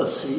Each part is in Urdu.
80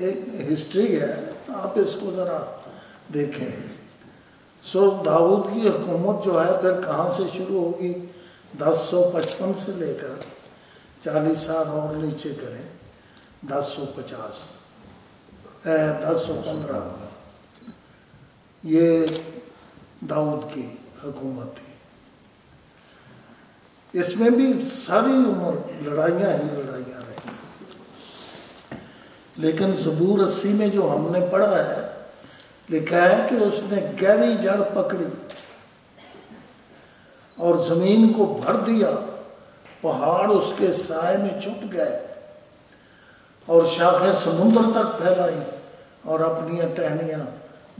ایک ہسٹری ہے، آپ اس کو ذرا دیکھیں. سو داؤد کی حکومت جو ہے پھر کہاں سے شروع ہوگی؟ 1055 سے لے کر 40 سال اور نیچے کریں، 1015 یہ داؤد کی حکومت تھی. اس میں بھی ساری عمر لڑائیاں ہی لڑائیاں رہی. لیکن زبور 80 میں جو ہم نے پڑھا ہے، لکھا ہے کہ اس نے گہری جڑ پکڑی اور زمین کو بھر دیا، پہاڑ اس کے سائے میں چھپ گئے اور شاخیں سمندر تک پھیلائیں اور اپنی ٹہنیاں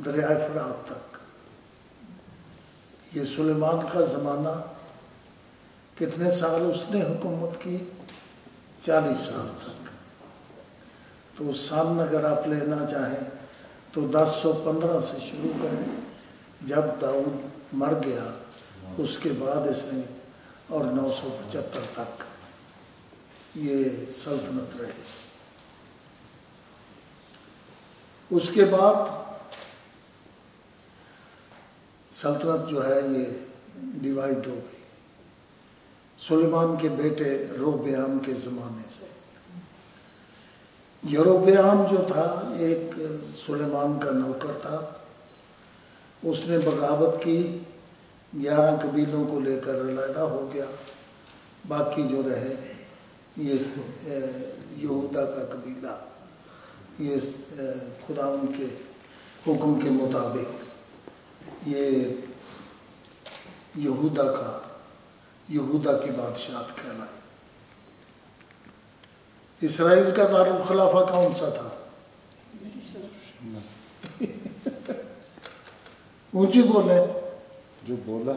دریائے فرات تک. یہ سلیمان کا زمانہ. کتنے سال اس نے حکومت کی؟ 40 سال تک. تو سن اگر آپ لینا چاہیں تو 1015 سے شروع کریں، جب داؤد مر گیا اس کے بعد اس نے، اور 975 تک یہ سلطنت رہی. اس کے بعد سلطنت جو ہے یہ ڈیوائڈ ہو گئی سلیمان کے بیٹے روبیام کے زمانے سے. یروبیام جو تھا ایک سلیمان کا نوکر تھا. اس نے بغاوت کی، 11 قبیلوں کو لے کر علیحدہ ہو گیا. باقی جو رہے یہ یہودا کا قبیلہ، یہ خداوند کے حکم کے مطابق یہ یہودا کی بادشاہت کہلائے. اسرائیل کا دارالخلافہ کون سا تھا؟ اونچی بولے. جو بولا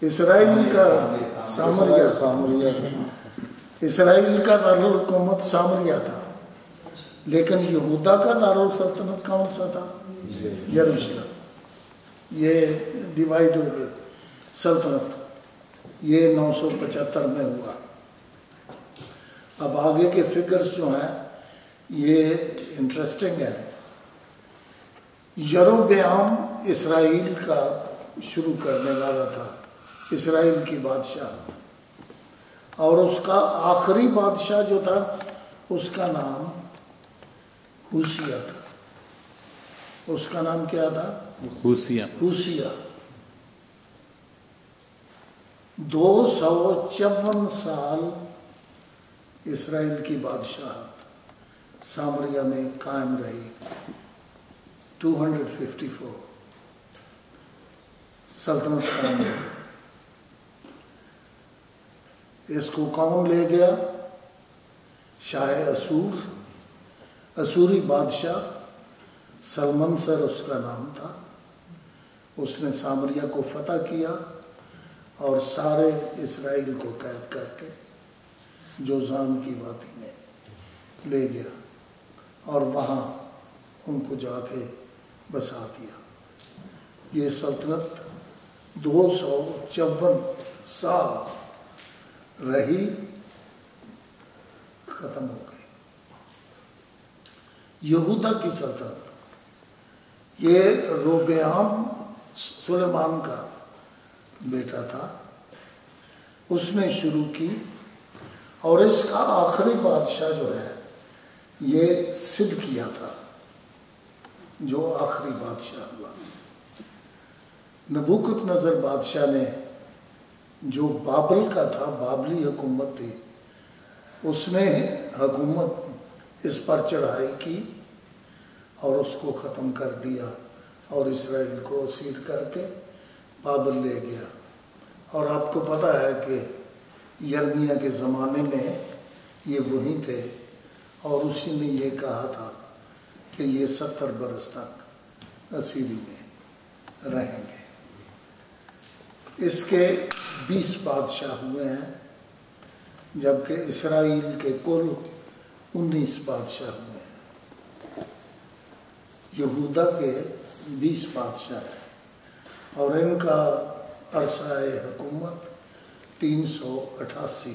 اسرائیل کا سامریہ. اسرائیل کا دارالحکومت سامریہ تھا، لیکن یہودا کا دارالسلطنت کون سا تھا؟ یروشلم. یہ ڈیوائڈ ہو گئے سلطنت. یہ 975 میں ہوا. اب آگے کے فگرز جو ہیں یہ انٹرسٹنگ ہیں. یروبیام اسرائیل کا شروع کرنے والا تھا، اسرائیل کی بادشاہ، اور اس کا آخری بادشاہ جو تھا اس کا نام ہوسیہ تھا. اس کا نام کیا تھا؟ ہوسیہ. 254 سال اسرائیل کی بادشاہت سامریہ میں قائم رہی. 254 سلطنت قائم رہی. اس کو کون لے گیا؟ شاہ اسور، اسوری بادشاہ سلمنسر اس کا نام تھا. اس نے سامریہ کو فتح کیا اور سارے اسرائیل کو قید کر کے جوزان کی وادی میں لے گیا اور وہاں ان کو جا کے بسا دیا. یہ سلطنت 254 سال رہی، ختم ہو گئی. یہودا کی سلطنت، یہ روبیام سلیمان کا بیٹا تھا. اس نے شروع کی اور اس کا آخری بادشاہ جو ہے یہ صدقیہ تھا جو آخری بادشاہ ہوا. نبوکت نظر بادشاہ نے جو بابل کا تھا، بابلی حکومت تھی، اس نے حکومت اس پر چڑھائی کی اور اس کو ختم کر دیا اور اسرائیل کو اسیر کر کے بابل لے گیا. اور آپ کو پتہ ہے کہ یرمیہ کے زمانے میں یہ وہی تھے اور اسی نے یہ کہا تھا کہ یہ 70 برس تک اسیری میں رہیں گے. اس کے 20 بادشاہ ہوئے ہیں، جبکہ اسرائیل کے کل 19 بادشاہ ہوئے ہیں. یہودا کے 20 بادشاہ ہیں اور ان کا عرصہ حکومت 388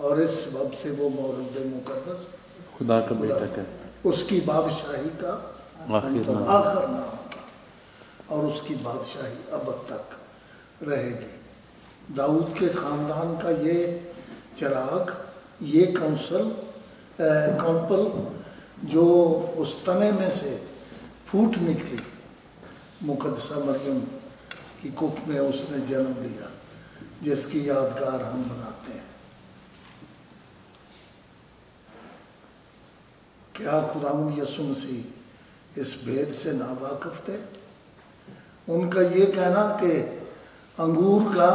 اور اس سبب سے وہ مولود مقدس خدا کا بیٹا کہتے اس کی بادشاہی کا آخر نام آخر نہ ہوگا اور اس کی بادشاہی ابد تک رہے گی۔ داؤد کے خاندان کا یہ چراغ، یہ کونپل جو اس تنے میں سے پھوٹ نکلی، مقدسہ مریم کی ککھ میں اس نے جنم لیا، جس کی یادگار ہم مناتے ہیں۔ کیا خداوند یسوع مسیح اس بھید سے ناواقف تھے؟ ان کا یہ کہنا کہ انگور کا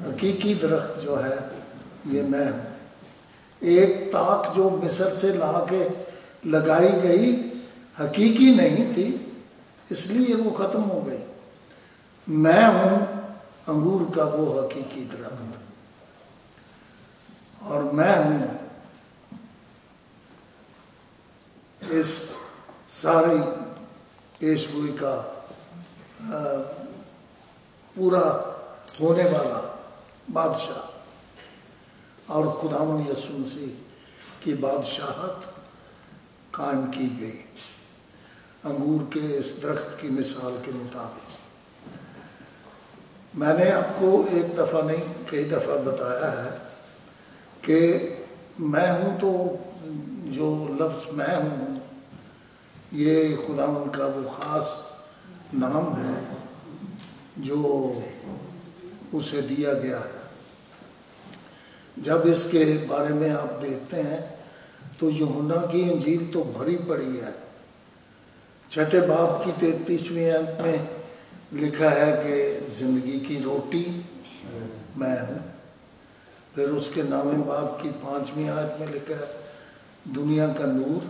حقیقی درخت جو ہے یہ میں ہوں، ایک تاک جو مصر سے لا کے لگائی گئی حقیقی نہیں تھی، اس لیے وہ ختم ہو گئی۔ میں ہوں انگور کا وہ حقیقی درخت، اور میں ہوں اس ساری پیشگوئی کا پورا ہونے والا بادشاہ، اور خداوند یسوع مسیح کی بادشاہت قائم کی گئی انگور کے اس درخت کی مثال کے مطابق۔ میں نے آپ کو ایک دفعہ نہیں کئی دفعہ بتایا ہے کہ میں ہوں تو جو لفظ میں ہوں یہ خداوند کا وہ خاص نام ہے جو اسے دیا گیا ہے۔ جب اس کے بارے میں آپ دیکھتے ہیں تو یوحنا کی انجیل تو بھری پڑی ہے۔ چھٹے باب کی 33ویں آیت میں لکھا ہے کہ زندگی کی روٹی میں ہوں۔ پھر اس کے 9ویں باب کی 5ویں آیت میں لکھا ہے دنیا کا نور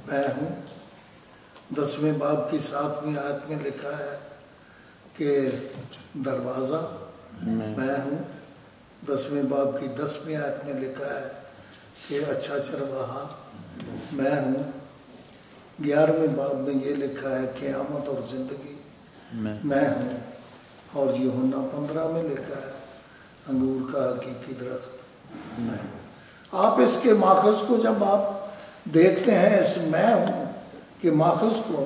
میں ہوں۔ 10ویں باب کی 7ویں آیت میں لکھا ہے کہ دروازہ میں ہوں۔ 10ویں باب کی 10ویں آیت میں لکھا ہے کہ اچھا چرواہا میں ہوں۔ 11ویں باب میں یہ لکھا ہے قیامت اور زندگی میں ہوں، اور یوحنا 15 میں لکھا ہے انگور کا حقیقی درخت میں ہوں۔ آپ اس کے ماخذ کو جب آپ دیکھتے ہیں اس میں ہوں کہ ماخذ کو،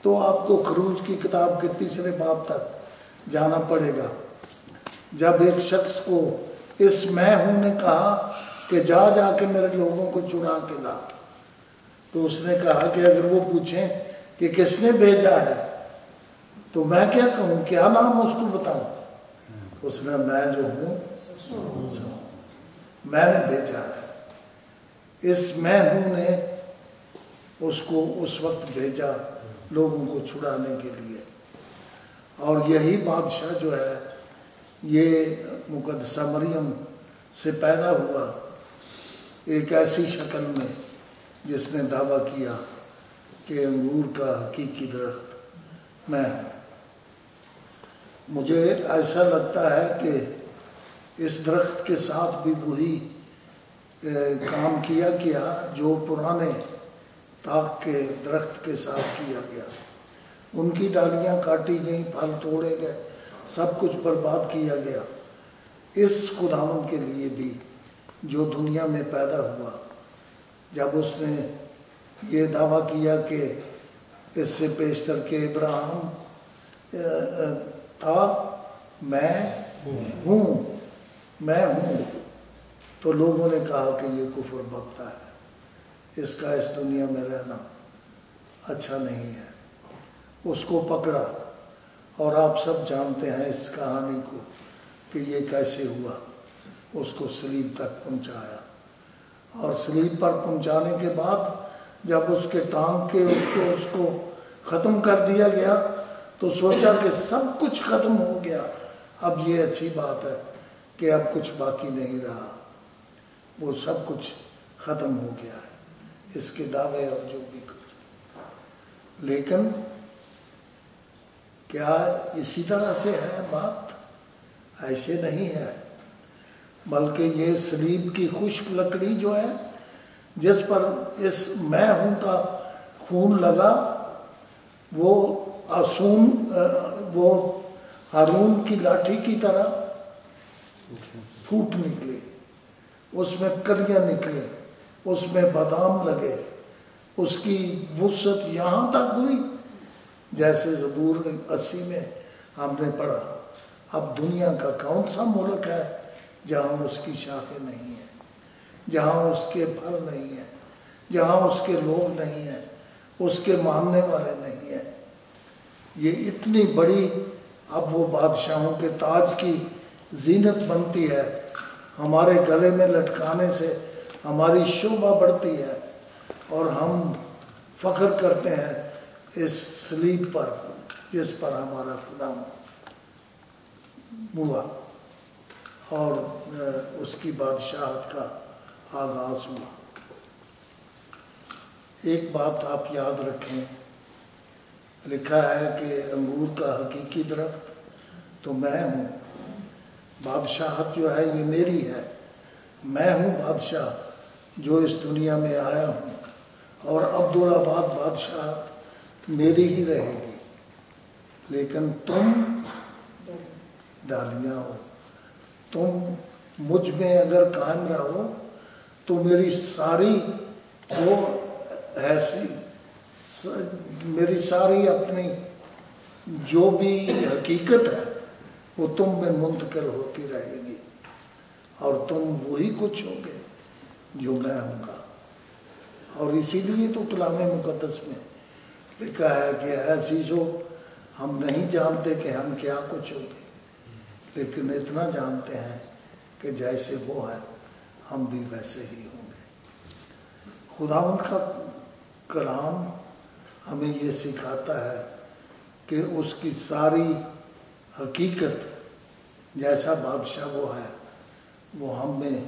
تو آپ کو خروج کی کتاب کے 3 باب تک جانا پڑے گا۔ جب ایک شخص کو اس میں ہوں نے کہا کہ جا جا کے میرے لوگوں کو چرا کے لا، تو اس نے کہا کہ اگر وہ پوچھیں کہ کس نے بھیجا ہے تو میں کیا کہوں، کیا نام اس کو بتاؤں؟ اس نے میں جو ہوں میں نے بھیجا ہے۔ اس میں ہوں نے اس کو اس وقت بھیجا لوگوں کو چھڑانے کے لیے، اور یہی بادشاہ جو ہے یہ مقدسہ مریم سے پیدا ہوا ایک ایسی شکل میں جس نے دعویٰ کیا کہ انگور کا حقیقی درخت میں ہوں۔ مجھے ایسا لگتا ہے کہ اس درخت کے ساتھ بھی وہی کام کیا گیا جو پرانے تاک کے درخت کے ساتھ کیا گیا۔ ان کی ڈالیاں کاٹی گئیں، پھل توڑے گئے، سب کچھ برباد کیا گیا۔ اس خداوند کے لیے بھی جو دنیا میں پیدا ہوا، جب اس نے یہ دعویٰ کیا کہ اس سے پیشتر کے ابراہیم تھا میں ہوں، تو لوگوں نے کہا کہ یہ کفر بکتا ہے، اس کا اس دنیا میں رہنا اچھا نہیں ہے۔ اس کو پکڑا، اور آپ سب جانتے ہیں اس کہانی کو کہ یہ کیسے ہوا۔ اس کو صلیب تک پہنچایا، اور صلیب پر پہنچانے کے بعد جب اس کے ٹانگ کے اس کو ختم کر دیا گیا تو سوچا کہ سب کچھ ختم ہو گیا، اب یہ اچھی بات ہے کہ اب کچھ باقی نہیں رہا، وہ سب کچھ ختم ہو گیا ہے، اس کے دعوے اور جو بھی کچھ۔ لیکن کیا اسی طرح سے ہے بات؟ ایسے نہیں ہے، بلکہ یہ صلیب کی خشک لکڑی جو ہے جس پر اس میں ہوں کا خون لگا، وہ ہارون کی لاٹھی کی طرح پھوٹ نکلی، اس میں کلیاں نکلی، اس میں بادام لگے، اس کی وسعت یہاں تک ہوئی جیسے زبور 80 میں ہم نے پڑھا۔ اب دنیا کا کون سا ملک ہے جہاں اس کی شاخیں نہیں ہیں، جہاں اس کے پھل نہیں ہیں، جہاں اس کے لوگ نہیں ہیں، اس کے ماننے والے نہیں ہیں؟ یہ اتنی بڑی اب وہ بادشاہوں کے تاج کی زینت بنتی ہے، ہمارے گلے میں لٹکانے سے ہماری شوبھا بڑھتی ہے، اور ہم فخر کرتے ہیں اس صلیب پر جس پر ہمارا خدا ہوا اور اس کی بادشاہت کا آغاز ہوا۔ ایک بات آپ یاد رکھیں، لکھا ہے کہ انگور کا حقیقی درخت تو میں ہوں، بادشاہت جو ہے یہ میری ہے، میں ہوں بادشاہ جو اس دنیا میں آیا ہوں، اور عبدالآباد بادشاہت میری ہی رہے گی، لیکن تم ڈالیاں ہو، تم مجھ میں اگر قائم رہو تو میری ساری وہ میری ساری اپنی جو بھی حقیقت ہے وہ تم میں منتقل ہوتی رہے گی، اور تم وہی کچھ ہوگے جو میں ہوں گا۔ اور اسی لیے تو کلام مقدس میں لکھا ہے کہ اے عزیزو، ہم نہیں جانتے کہ ہم کیا کچھ ہوگے، لیکن اتنا جانتے ہیں کہ جیسے وہ ہے ہم بھی ویسے ہی ہوں گے۔ خداوند کا کلام ہمیں یہ سکھاتا ہے کہ اس کی ساری حقیقت جیسا بادشاہ وہ ہے وہ ہم میں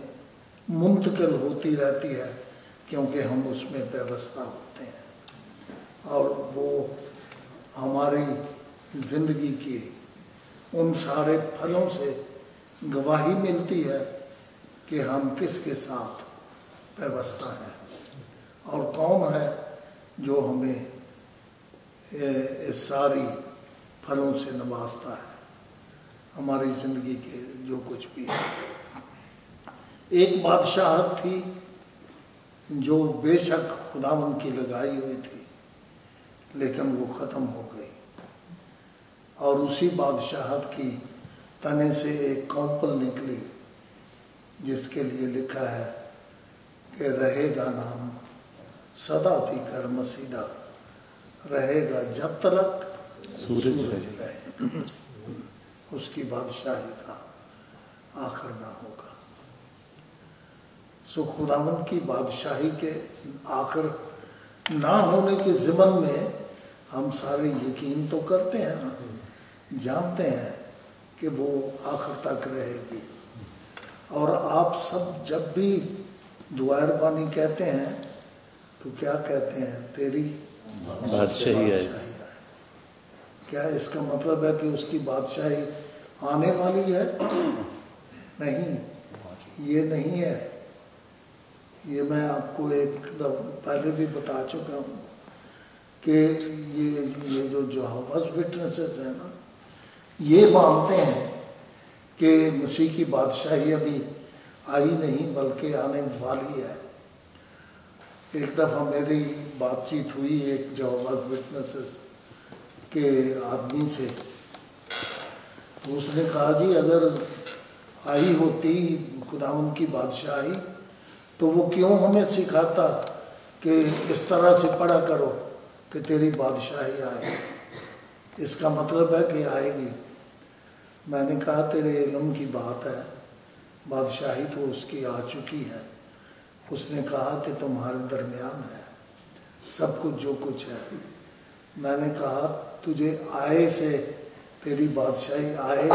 منتقل ہوتی رہتی ہے، کیونکہ ہم اس میں پیوستہ ہوتے ہیں، اور وہ ہماری زندگی کی ان سارے پھلوں سے گواہی ملتی ہے کہ ہم کس کے ساتھ پیوستہ ہیں، اور کون ہے جو ہمیں اس ساری پھلوں سے نوازتا ہے ہماری زندگی کے جو کچھ بھی ہے۔ ایک بادشاہت تھی جو بے شک خداوند کی لگائی ہوئی تھی، لیکن وہ ختم ہو گئی، اور اسی بادشاہت کی تنے سے ایک کونپل نکلی جس کے لیے لکھا ہے کہ رہے گا نام سدا تھی کر مسیدہ، رہے گا جب تلک سورج رہے، اس کی بادشاہی کا آخر نہ ہوگا۔ سو خداوند کی بادشاہی کے آخر نہ ہونے کے ضمن میں ہم سارے یقین تو کرتے ہیں نا، جانتے ہیں کہ وہ آخر تک رہے گی۔ اور آپ سب جب بھی دعائے ربانی کہتے ہیں تو کیا کہتے ہیں؟ تیری بادشاہی ہے۔ کیا اس کا مطلب ہے کہ اس کی بادشاہی آنے والی ہے؟ نہیں، یہ نہیں ہے۔ یہ میں آپ کو ایک دفعہ پہلے بھی بتا چکا ہوں کہ یہ جو جہوز وٹنسز ہیں نا، یہ مانتے ہیں کہ مسیح کی بادشاہی ابھی آئی نہیں بلکہ آنے والی ہے۔ ایک دفعہ میری بات چیت ہوئی ایک جہوز وٹنسز کے آدمی سے، اس نے کہا جی اگر آئی ہوتی خداوند کی بادشاہی تو وہ کیوں ہمیں سکھاتا کہ اس طرح سے پڑھا کرو کہ تیری بادشاہی آئے، اس کا مطلب ہے کہ آئے گی۔ میں نے کہا تیرے علم کی بات ہے، بادشاہی تو اس کی آ چکی ہے۔ اس نے کہا کہ تمہارے درمیان ہے سب کچھ جو کچھ ہے۔ میں نے کہا تجھے آئے سے تیری بادشاہی آئے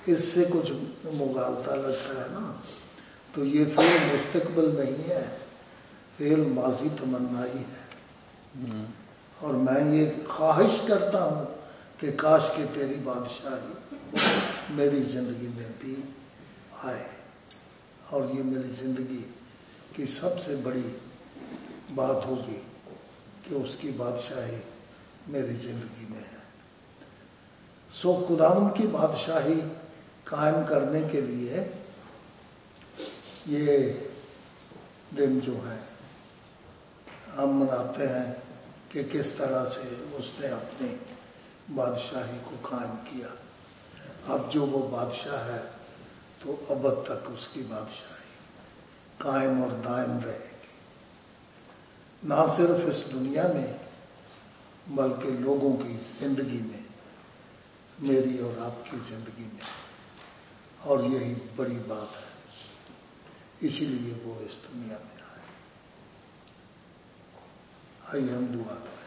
اس سے کچھ مغالطہ لگتا ہے نا، تو یہ فعل مستقبل نہیں ہے، فعل ماضی تمنائی ہے، اور میں یہ خواہش کرتا ہوں کہ کاش کہ تیری بادشاہی میری زندگی میں بھی آئے، اور یہ میری زندگی کی سب سے بڑی بات ہوگی کہ اس کی بادشاہی میری زندگی میں ہے۔ سو خداوند کی بادشاہی قائم کرنے کے لیے یہ دن جو ہیں ہم مناتے ہیں کہ کس طرح سے اس نے اپنی بادشاہی کو قائم کیا. اب جو وہ بادشاہ ہے تو ابد تک اس کی بادشاہی قائم اور دائم رہے گی، نہ صرف اس دنیا میں بلکہ لوگوں کی زندگی میں، میری اور آپ کی زندگی میں. اور یہی بڑی بات ہے، اسی لیے وہ اس دنیا میں آئے. آئیے ہم دعا کریں.